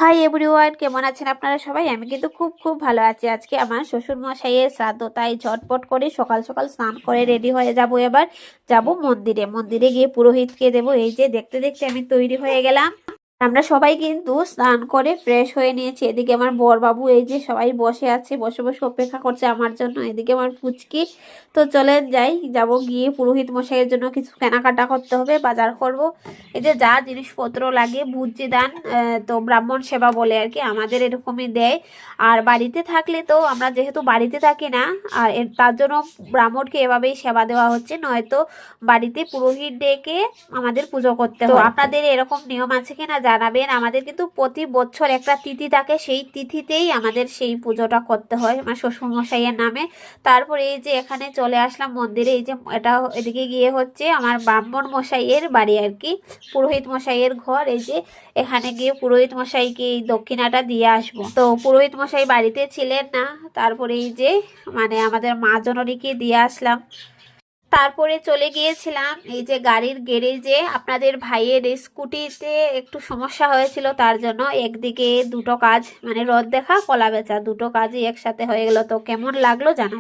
Hi everyone, কেমন আছেন আপনারা সবাই? আমি কিন্তু খুব খুব ভালো আছি। আজকে আমার শ্বশুর মশাইয়ের শ্রাদ্ধ, তাই ঝটপট করে সকাল সকাল স্নান করে রেডি হয়ে যাব। এবার যাব মন্দিরে। মন্দিরে গিয়ে পুরোহিতকে দেবো। এই যে দেখতে দেখতে আমি তৈরি হয়ে গেলাম। আমরা সবাই কিন্তু স্নান করে ফ্রেশ হয়ে নিয়েছি। এদিকে আমার বর বাবু এই যে সবাই বসে আছে, বসে বসে অপেক্ষা করছে আমার জন্য। এদিকে আমার পুচকি। তো চলেন যাই, যাব গিয়ে পুরোহিত মশাইয়ের জন্য কিছু কেনাকাটা করতে হবে, বাজার করব। এই যে যা জিনিসপত্র লাগে বুঝছি দান, তো ব্রাহ্মণ সেবা বলে আর কি, আমাদের এরকমই দেয়। আর বাড়িতে থাকলে তো আমরা যেহেতু বাড়িতে থাকি না, আর তার জন্য ব্রাহ্মণকে এভাবেই সেবা দেওয়া হচ্ছে, নয়তো বাড়িতে পুরোহিত ডেকে আমাদের পুজো করতে হয়। তো আপনাদের এরকম নিয়ম আছে কিনা জানাবেন। আমাদের কিন্তু প্রতি বছর একটা তিথি থাকে, সেই তিথিতেই আমাদের সেই পুজোটা করতে হয় আমার শ্বশুর মশাইয়ের নামে। তারপরে এই যে এখানে চলে আসলাম মন্দিরে। এই যে এটা এদিকে গিয়ে হচ্ছে আমার ব্রাহ্মণ মশাইয়ের বাড়ি আর কি, পুরোহিত মশাইয়ের ঘর। এই যে এখানে গিয়ে পুরোহিত মশাইকে এই দক্ষিণাটা দিয়ে আসবো। তো পুরোহিত মশাই বাড়িতে ছিলেন না, তারপরে এই যে আমাদের মা জননীকে দিয়ে আসলাম। তারপরে চলে গিয়েছিলাম এই যে গাড়ির গ্যারেজে। আপনাদের ভাইয়ের স্কুটিতে একটু সমস্যা হয়েছিল, তার জন্য একদিকে দুটো কাজ, রথ দেখা কলা বেচা দুটো কাজই একসাথে হয়ে গেল। তো কেমন লাগলো জানাবেন।